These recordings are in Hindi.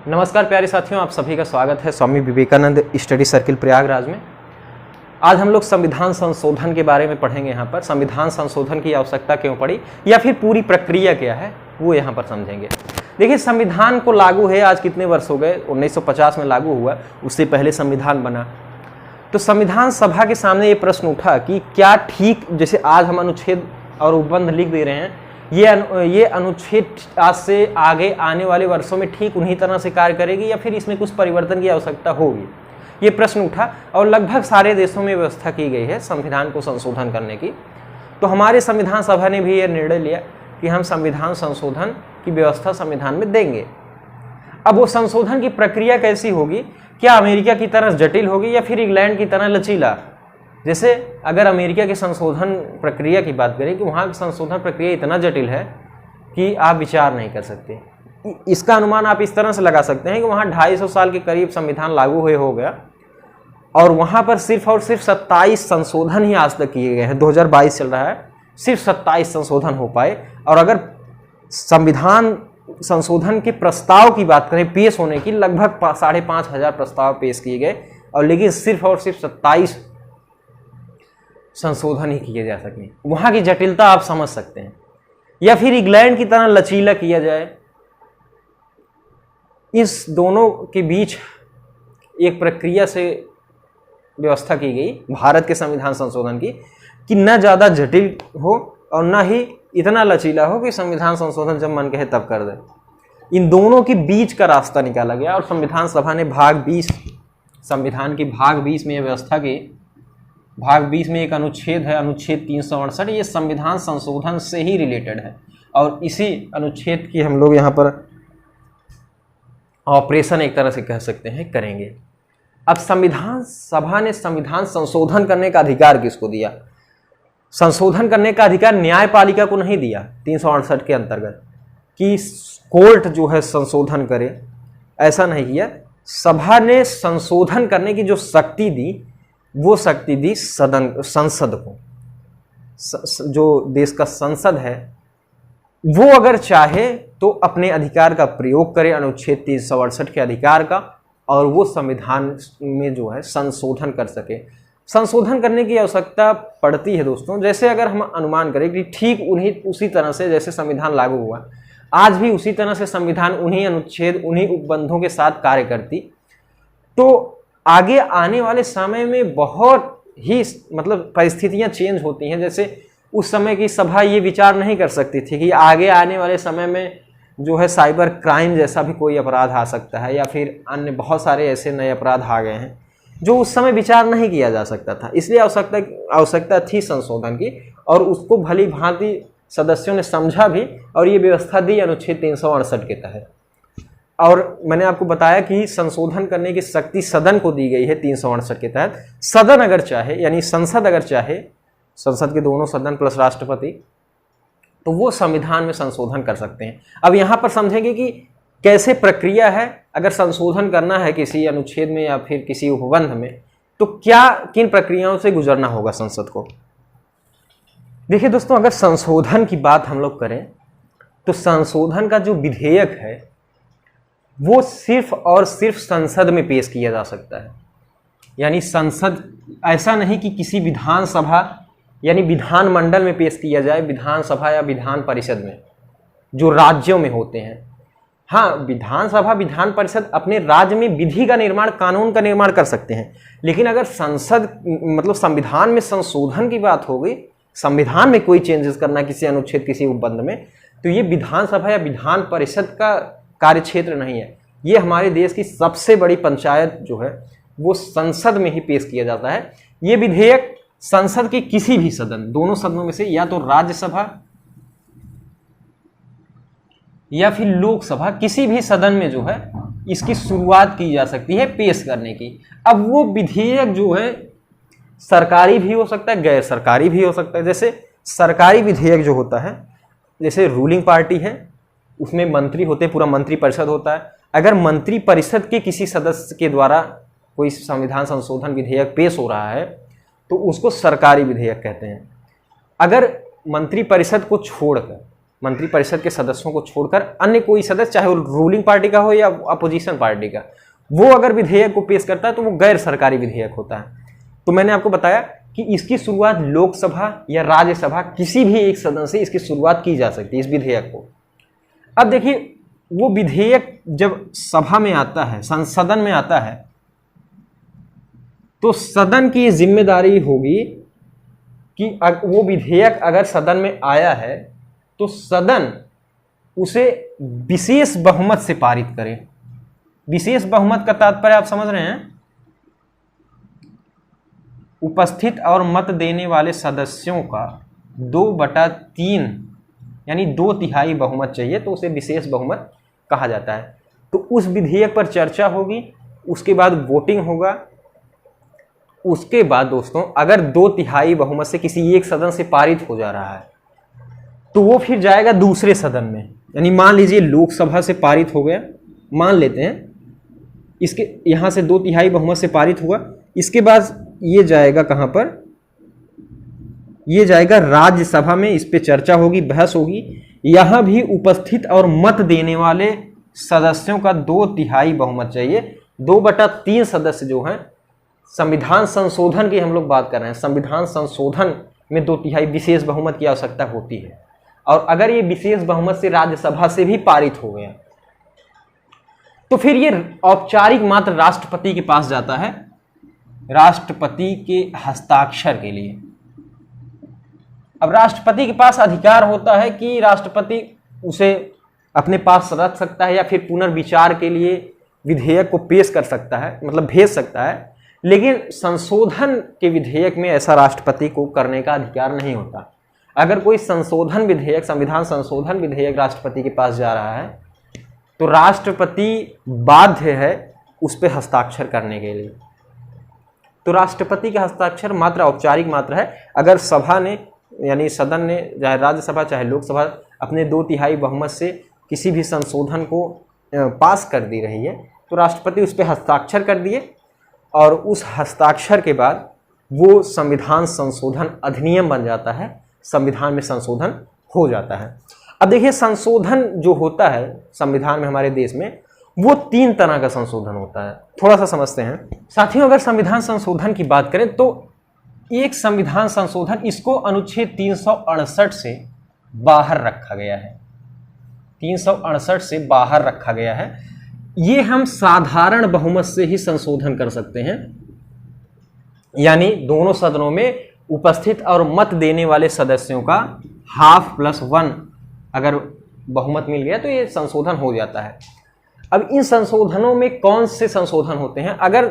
नमस्कार प्यारे साथियों, आप सभी का स्वागत है स्वामी विवेकानंद स्टडी सर्किल प्रयागराज में। आज हम लोग संविधान संशोधन के बारे में पढ़ेंगे। यहाँ पर संविधान संशोधन की आवश्यकता क्यों पड़ी या फिर पूरी प्रक्रिया क्या है वो यहाँ पर समझेंगे। देखिए, संविधान को लागू है आज कितने वर्ष हो गए, 1950 में लागू हुआ, उससे पहले संविधान बना। तो संविधान सभा के सामने ये प्रश्न उठा कि क्या ठीक जैसे आज हम अनुच्छेद और उपबंध लिख दे रहे हैं, ये अनुच्छेद आज से आगे आने वाले वर्षों में ठीक उन्हीं तरह से कार्य करेगी या फिर इसमें कुछ परिवर्तन की आवश्यकता होगी। ये प्रश्न उठा और लगभग सारे देशों में व्यवस्था की गई है संविधान को संशोधन करने की। तो हमारे संविधान सभा ने भी ये निर्णय लिया कि हम संविधान संशोधन की व्यवस्था संविधान में देंगे। अब वो संशोधन की प्रक्रिया कैसी होगी, क्या अमेरिका की तरह जटिल होगी या फिर इंग्लैंड की तरह लचीला। जैसे अगर अमेरिका के संशोधन प्रक्रिया की बात करें कि वहाँ की संशोधन प्रक्रिया इतना जटिल है कि आप विचार नहीं कर सकते। इसका अनुमान आप इस तरह से लगा सकते हैं कि वहाँ 250 साल के करीब संविधान लागू हुए हो गया और वहाँ पर सिर्फ और सिर्फ 27 संशोधन ही आज तक किए गए हैं। 2022 चल रहा है, सिर्फ 27 संशोधन हो पाए। और अगर संविधान संशोधन के प्रस्ताव की बात करें, पेश होने की, लगभग 5,500 प्रस्ताव पेश किए गए और लेकिन सिर्फ और सिर्फ 27 संशोधन ही किए जा सके। वहां की जटिलता आप समझ सकते हैं। या फिर इंग्लैंड की तरह लचीला किया जाए। इस दोनों के बीच एक प्रक्रिया से व्यवस्था की गई भारत के संविधान संशोधन की कि न ज़्यादा जटिल हो और न ही इतना लचीला हो कि संविधान संशोधन जब मन कहे तब कर दे। इन दोनों के बीच का रास्ता निकाला गया और संविधान सभा ने भाग 20, संविधान की भाग 20 में यह व्यवस्था की। भाग 20 में एक अनुच्छेद है, अनुच्छेद 368। ये संविधान संशोधन से ही रिलेटेड है और इसी अनुच्छेद की हम लोग यहाँ पर ऑपरेशन एक तरह से कह सकते हैं करेंगे। अब संविधान सभा ने संविधान संशोधन करने का अधिकार किसको दिया? संशोधन करने का अधिकार न्यायपालिका को नहीं दिया 368 के अंतर्गत कि कोर्ट जो है संशोधन करे, ऐसा नहीं किया। सभा ने संशोधन करने की जो शक्ति दी वो शक्ति दी संसद को। जो देश का संसद है वो अगर चाहे तो अपने अधिकार का प्रयोग करे, अनुच्छेद 368 के अधिकार का, और वो संविधान में जो है संशोधन कर सके। संशोधन करने की आवश्यकता पड़ती है दोस्तों। जैसे अगर हम अनुमान करें कि ठीक उसी तरह से जैसे संविधान लागू हुआ, आज भी उसी तरह से संविधान उन्हीं अनुच्छेद उन्हीं उपबंधों के साथ कार्य करती, तो आगे आने वाले समय में बहुत ही परिस्थितियां चेंज होती हैं। जैसे उस समय की सभा ये विचार नहीं कर सकती थी कि आगे आने वाले समय में जो है साइबर क्राइम जैसा भी कोई अपराध आ सकता है या फिर अन्य बहुत सारे ऐसे नए अपराध आ गए हैं जो उस समय विचार नहीं किया जा सकता था। इसलिए आवश्यकता थी संशोधन की और उसको भली भांति सदस्यों ने समझा भी और ये व्यवस्था दी अनुच्छेद 368 के तहत। और मैंने आपको बताया कि संशोधन करने की शक्ति सदन को दी गई है 368 के तहत। सदन अगर चाहे, यानी संसद अगर चाहे, संसद के दोनों सदन प्लस राष्ट्रपति, तो वो संविधान में संशोधन कर सकते हैं। अब यहाँ पर समझेंगे कि कैसे प्रक्रिया है। अगर संशोधन करना है किसी अनुच्छेद में या फिर किसी उपबंध में, तो किन प्रक्रियाओं से गुजरना होगा संसद को। देखिए दोस्तों, अगर संशोधन की बात हम लोग करें तो संशोधन का जो विधेयक है वो सिर्फ और सिर्फ संसद में पेश किया जा सकता है। यानी संसद, ऐसा नहीं कि किसी विधानसभा यानी विधानमंडल में पेश किया जाए, विधानसभा या विधान परिषद में जो राज्यों में होते हैं। हाँ, विधानसभा विधान परिषद अपने राज्य में विधि का निर्माण, कानून का निर्माण कर सकते हैं, लेकिन अगर संसद संविधान में संशोधन की बात हो गई, संविधान में कोई चेंजेस करना किसी अनुच्छेद किसी उपबंध में, तो ये विधानसभा या विधान परिषद का कार्य क्षेत्र नहीं है। ये हमारे देश की सबसे बड़ी पंचायत जो है वो संसद में ही पेश किया जाता है। ये विधेयक संसद के किसी भी सदन, दोनों सदनों में से, या तो राज्यसभा या फिर लोकसभा, किसी भी सदन में जो है इसकी शुरुआत की जा सकती है पेश करने की। अब वो विधेयक जो है सरकारी भी हो सकता है, गैर सरकारी भी हो सकता है। जैसे सरकारी विधेयक जो होता है, जैसे रूलिंग पार्टी है, उसमें मंत्री होते हैं, पूरा मंत्री परिषद होता है। अगर मंत्री परिषद के किसी सदस्य के द्वारा कोई संविधान संशोधन विधेयक पेश हो रहा है तो उसको सरकारी विधेयक कहते हैं। अगर मंत्री परिषद को छोड़कर मंत्रिपरिषद के सदस्यों को छोड़कर अन्य कोई सदस्य, चाहे वो रूलिंग पार्टी का हो या अपोजिशन पार्टी का, वो अगर विधेयक को पेश करता है तो वो गैर सरकारी विधेयक होता है। तो मैंने आपको बताया कि इसकी शुरुआत लोकसभा या राज्यसभा किसी भी एक सदन से इसकी शुरुआत की जा सकती है, इस विधेयक को। अब देखिए, वो विधेयक जब सभा में आता है, संसदन में आता है, तो सदन की जिम्मेदारी होगी कि वो विधेयक अगर सदन में आया है तो सदन उसे विशेष बहुमत से पारित करे। विशेष बहुमत का तात्पर्य आप समझ रहे हैं, उपस्थित और मत देने वाले सदस्यों का 2/3 यानी 2/3 बहुमत चाहिए, तो उसे विशेष बहुमत कहा जाता है। तो उस विधेयक पर चर्चा होगी, उसके बाद वोटिंग होगा, उसके बाद दोस्तों अगर 2/3 बहुमत से किसी एक सदन से पारित हो जा रहा है तो वो फिर जाएगा दूसरे सदन में। यानी मान लीजिए लोकसभा से पारित हो गया, मान लेते हैं, इसके यहाँ से 2/3 बहुमत से पारित हुआ, इसके बाद ये जाएगा कहाँ पर, ये जाएगा राज्यसभा में, इस पे चर्चा होगी, बहस होगी। यहाँ भी उपस्थित और मत देने वाले सदस्यों का 2/3 बहुमत चाहिए। 2/3 सदस्य जो हैं, संविधान संशोधन की हम लोग बात कर रहे हैं, संविधान संशोधन में 2/3 विशेष बहुमत की आवश्यकता होती है। और अगर ये विशेष बहुमत से राज्यसभा से भी पारित हो गया तो फिर ये औपचारिक मात्र राष्ट्रपति के पास जाता है, राष्ट्रपति के हस्ताक्षर के लिए। अब राष्ट्रपति के पास अधिकार होता है कि राष्ट्रपति उसे अपने पास रख सकता है या फिर पुनर्विचार के लिए विधेयक को पेश कर सकता है, मतलब भेज सकता है। लेकिन संशोधन के विधेयक में ऐसा राष्ट्रपति को करने का अधिकार नहीं होता। अगर कोई संशोधन विधेयक, संविधान संशोधन विधेयक राष्ट्रपति के पास जा रहा है तो राष्ट्रपति बाध्य है उस पर हस्ताक्षर करने के लिए। तो राष्ट्रपति का हस्ताक्षर मात्र औपचारिक मात्र है। अगर सभा ने, यानी सदन ने, चाहे राज्यसभा चाहे लोकसभा, अपने 2/3 बहुमत से किसी भी संशोधन को पास कर दी रही है तो राष्ट्रपति उस पर हस्ताक्षर कर दिए और उस हस्ताक्षर के बाद वो संविधान संशोधन अधिनियम बन जाता है, संविधान में संशोधन हो जाता है। अब देखिए, संशोधन जो होता है संविधान में हमारे देश में, वो 3 तरह का संशोधन होता है। थोड़ा सा समझते हैं साथियों। अगर संविधान संशोधन की बात करें तो एक संविधान संशोधन, इसको अनुच्छेद 368 से बाहर रखा गया है, 368 से बाहर रखा गया है। ये हम साधारण बहुमत से ही संशोधन कर सकते हैं, यानी दोनों सदनों में उपस्थित और मत देने वाले सदस्यों का 1/2+1 अगर बहुमत मिल गया तो ये संशोधन हो जाता है। अब इन संशोधनों में कौन से संशोधन होते हैं? अगर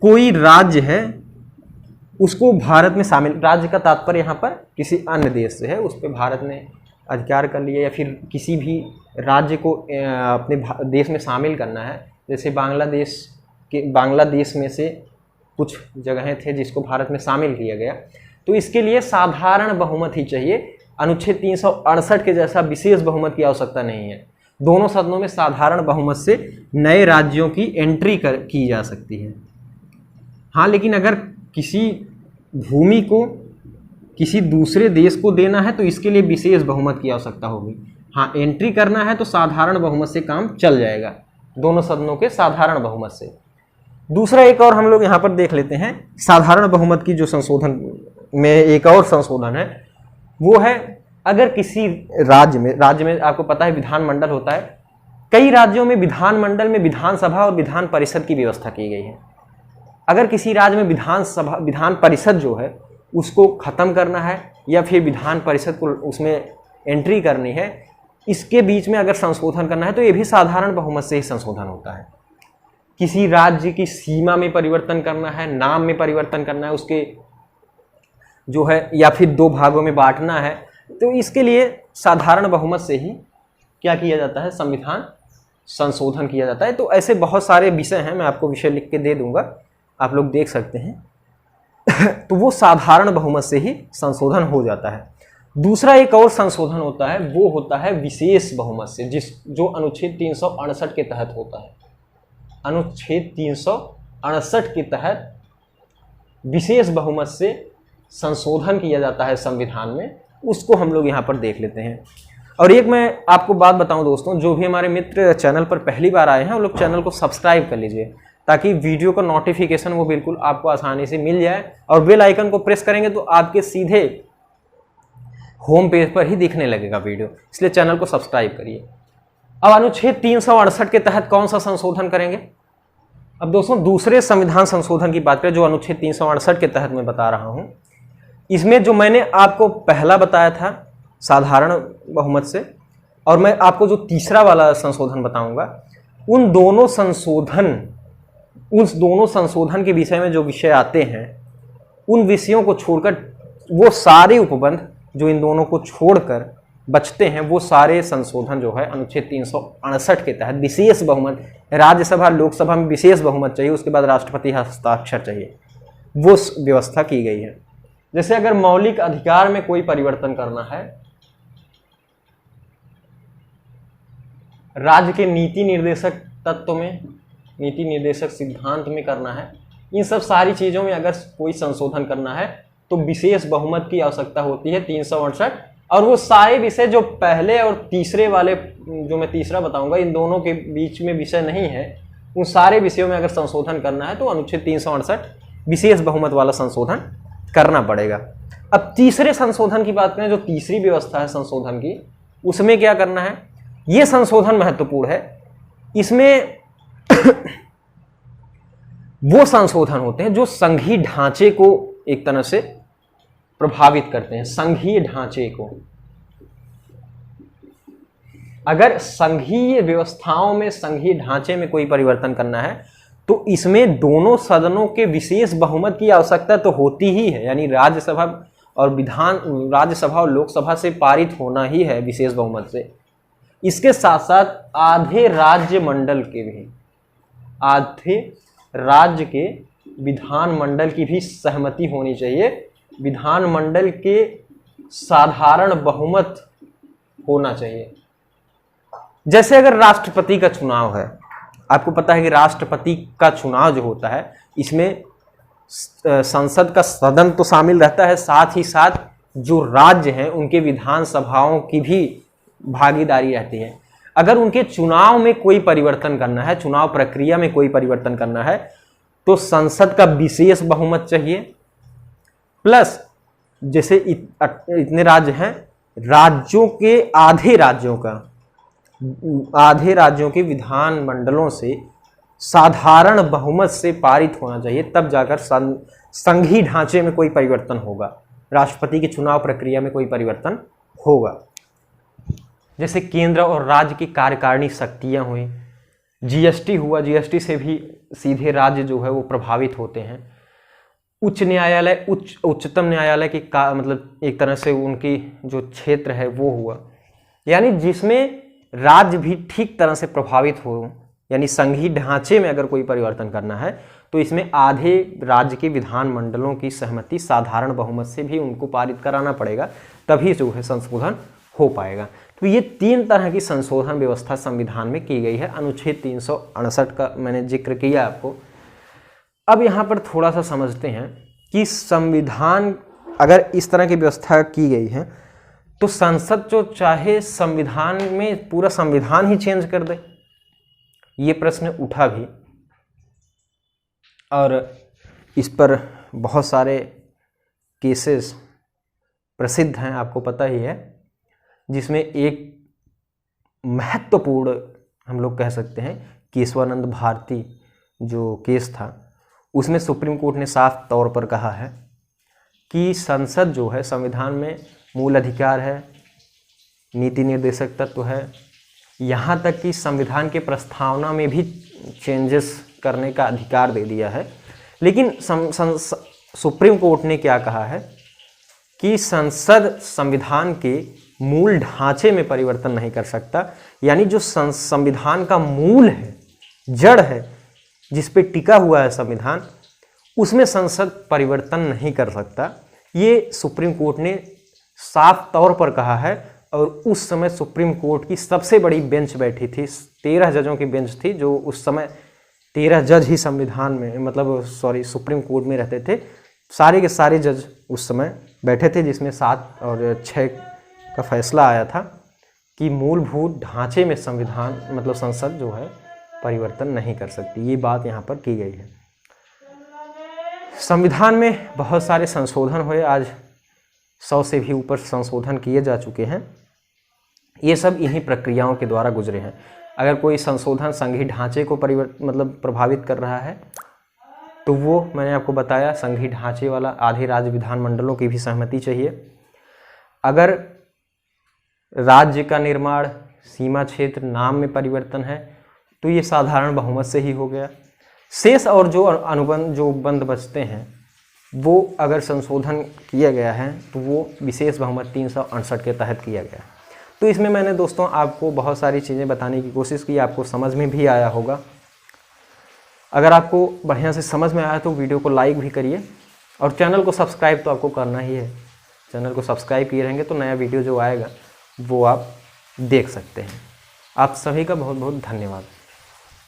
कोई राज्य है उसको भारत में शामिल, राज्य का तात्पर्य यहाँ पर किसी अन्य देश से है, उस पर भारत ने अधिकार कर लिया, या फिर किसी भी राज्य को अपने देश में शामिल करना है, जैसे बांग्लादेश में से कुछ जगहें थे जिसको भारत में शामिल किया गया, तो इसके लिए साधारण बहुमत ही चाहिए। अनुच्छेद 368 के जैसा विशेष बहुमत की आवश्यकता नहीं है। दोनों सदनों में साधारण बहुमत से नए राज्यों की एंट्री की जा सकती है। हाँ, लेकिन अगर किसी भूमि को किसी दूसरे देश को देना है तो इसके लिए विशेष बहुमत की आवश्यकता होगी। हाँ, एंट्री करना है तो साधारण बहुमत से काम चल जाएगा, दोनों सदनों के साधारण बहुमत से। दूसरा एक और हम लोग यहाँ पर देख लेते हैं, साधारण बहुमत की जो संशोधन में एक और संशोधन है वो है, अगर किसी राज्य में आपको पता है विधानमंडल होता है, कई राज्यों में विधानमंडल में विधानसभा और विधान परिषद की व्यवस्था की गई है। अगर किसी राज्य में विधान परिषद जो है उसको ख़त्म करना है या फिर विधान परिषद को उसमें एंट्री करनी है, इसके बीच में अगर संशोधन करना है तो ये भी साधारण बहुमत से ही संशोधन होता है। किसी राज्य की सीमा में परिवर्तन करना है, नाम में परिवर्तन करना है उसके जो है, या फिर 2 भागों में बांटना है, तो इसके लिए साधारण बहुमत से ही क्या किया जाता है, संविधान संशोधन किया जाता है। तो ऐसे बहुत सारे विषय हैं, मैं आपको विषय लिख के दे दूंगा, आप लोग देख सकते हैं। तो वो साधारण बहुमत से ही संशोधन हो जाता है। दूसरा एक और संशोधन होता है, वो होता है विशेष बहुमत से, जो अनुच्छेद 368 के तहत होता है। अनुच्छेद 368 के तहत विशेष बहुमत से संशोधन किया जाता है संविधान में, उसको हम लोग यहाँ पर देख लेते हैं। और एक मैं आपको बात बताऊं दोस्तों, जो भी हमारे मित्र चैनल पर पहली बार आए हैं वो लोग चैनल को सब्सक्राइब कर लीजिए, ताकि वीडियो का नोटिफिकेशन वो बिल्कुल आपको आसानी से मिल जाए, और बेल आइकन को प्रेस करेंगे तो आपके सीधे होम पेज पर ही दिखने लगेगा वीडियो, इसलिए चैनल को सब्सक्राइब करिए। अब अनुच्छेद 368 के तहत कौन सा संशोधन करेंगे? अब दोस्तों दूसरे संविधान संशोधन की बात करें, जो अनुच्छेद 368 के तहत मैं बता रहा हूं, इसमें जो मैंने आपको पहला बताया था साधारण बहुमत से, और मैं आपको जो तीसरा वाला संशोधन बताऊंगा, उन दोनों संशोधन के विषय में जो विषय आते हैं, उन विषयों को छोड़कर वो सारे उपबंध जो इन दोनों को छोड़कर बचते हैं, वो सारे संशोधन जो है अनुच्छेद 368 के तहत विशेष बहुमत, राज्यसभा लोकसभा में विशेष बहुमत चाहिए, उसके बाद राष्ट्रपति हस्ताक्षर चाहिए, वो व्यवस्था की गई है। जैसे अगर मौलिक अधिकार में कोई परिवर्तन करना है, राज्य के नीति निर्देशक तत्व में, नीति निर्देशक सिद्धांत में करना है, इन सब सारी चीजों में अगर कोई संशोधन करना है तो विशेष बहुमत की आवश्यकता होती है 368। और वो सारे विषय जो पहले और तीसरे वाले, जो मैं तीसरा बताऊंगा, इन दोनों के बीच में विषय नहीं है, उन सारे विषयों में अगर संशोधन करना है तो अनुच्छेद 368 विशेष बहुमत वाला संशोधन करना पड़ेगा। अब तीसरे संशोधन की बात करें, जो तीसरी व्यवस्था है संशोधन की, उसमें क्या करना है? यह संशोधन महत्वपूर्ण है। इसमें वो संशोधन होते हैं जो संघीय ढांचे को एक तरह से प्रभावित करते हैं। संघीय ढांचे को, अगर संघीय व्यवस्थाओं में, संघीय ढांचे में कोई परिवर्तन करना है तो इसमें दोनों सदनों के विशेष बहुमत की आवश्यकता तो होती ही है, यानी राज्यसभा और लोकसभा से पारित होना ही है विशेष बहुमत से। इसके साथ साथ आधे राज्य के विधानमंडल की भी सहमति होनी चाहिए, विधानमंडल के साधारण बहुमत होना चाहिए। जैसे अगर राष्ट्रपति का चुनाव है, आपको पता है कि राष्ट्रपति का चुनाव जो होता है, इसमें संसद का सदन तो शामिल रहता है, साथ ही साथ जो राज्य हैं उनके विधानसभाओं की भी भागीदारी रहती है। अगर उनके चुनाव में कोई परिवर्तन करना है, चुनाव प्रक्रिया में कोई परिवर्तन करना है, तो संसद का विशेष बहुमत चाहिए, प्लस जैसे इतने राज्य हैं, राज्यों के आधे राज्यों के विधानमंडलों से साधारण बहुमत से पारित होना चाहिए, तब जाकर संघीय ढांचे में कोई परिवर्तन होगा, राष्ट्रपति के चुनाव प्रक्रिया में कोई परिवर्तन होगा। जैसे केंद्र और राज्य की कार्यकारिणी शक्तियां हुई, जीएसटी हुआ, जीएसटी से भी सीधे राज्य जो है वो प्रभावित होते हैं। उच्च न्यायालय, उच्चतम न्यायालय की मतलब एक तरह से उनकी जो क्षेत्र है वो हुआ, यानी जिसमें राज्य भी ठीक तरह से प्रभावित हो, यानी संघीय ढांचे में अगर कोई परिवर्तन करना है तो इसमें आधे राज्य के विधानमंडलों की सहमति साधारण बहुमत से भी उनको पारित कराना पड़ेगा, तभी जो है संशोधन हो पाएगा। तो ये 3 तरह की संशोधन व्यवस्था संविधान में की गई है। अनुच्छेद 368 का मैंने जिक्र किया आपको। अब यहाँ पर थोड़ा सा समझते हैं कि संविधान अगर इस तरह की व्यवस्था की गई है तो संसद जो चाहे संविधान में पूरा संविधान ही चेंज कर दे, ये प्रश्न उठा भी, और इस पर बहुत सारे केसेस प्रसिद्ध हैं, आपको पता ही है, जिसमें एक महत्वपूर्ण हम लोग कह सकते हैं केशवानंद भारती जो केस था, उसमें सुप्रीम कोर्ट ने साफ तौर पर कहा है कि संसद जो है संविधान में मूल अधिकार है, नीति निर्देशक तत्व है, यहाँ तक कि संविधान के प्रस्तावना में भी चेंजेस करने का अधिकार दे दिया है। लेकिन सुप्रीम कोर्ट ने क्या कहा है कि संसद संविधान के मूल ढांचे में परिवर्तन नहीं कर सकता, यानी जो संविधान का मूल है, जड़ है, जिस पे टिका हुआ है संविधान, उसमें संसद परिवर्तन नहीं कर सकता। ये सुप्रीम कोर्ट ने साफ तौर पर कहा है। और उस समय सुप्रीम कोर्ट की सबसे बड़ी बेंच बैठी थी, 13 जजों की बेंच थी, जो उस समय 13 जज ही संविधान में, मतलब सुप्रीम कोर्ट में रहते थे। सारे के सारे जज उस समय बैठे थे, जिसमें 7 और 6 का फैसला आया था कि मूलभूत ढांचे में संविधान मतलब संसद जो है परिवर्तन नहीं कर सकती। ये बात यहाँ पर की गई है। संविधान में बहुत सारे संशोधन हुए, आज 100 से भी ऊपर संशोधन किए जा चुके हैं। ये सब इन्हीं प्रक्रियाओं के द्वारा गुजरे हैं। अगर कोई संशोधन संघीय ढांचे को प्रभावित कर रहा है तो वो मैंने आपको बताया संघीय ढांचे वाला आधे राज्य विधानमंडलों की भी सहमति चाहिए। अगर राज्य का निर्माण, सीमा क्षेत्र, नाम में परिवर्तन है तो ये साधारण बहुमत से ही हो गया। शेष और जो अनुबंध जो बंद बचते हैं वो अगर संशोधन किया गया है तो वो विशेष बहुमत 368 के तहत किया गया। तो इसमें मैंने दोस्तों आपको बहुत सारी चीज़ें बताने की कोशिश की, आपको समझ में भी आया होगा। अगर आपको बढ़िया से समझ में आया तो वीडियो को लाइक भी करिए और चैनल को सब्सक्राइब तो आपको करना ही है। चैनल को सब्सक्राइब किए रहेंगे तो नया वीडियो जो आएगा वो आप देख सकते हैं। आप सभी का बहुत बहुत धन्यवाद।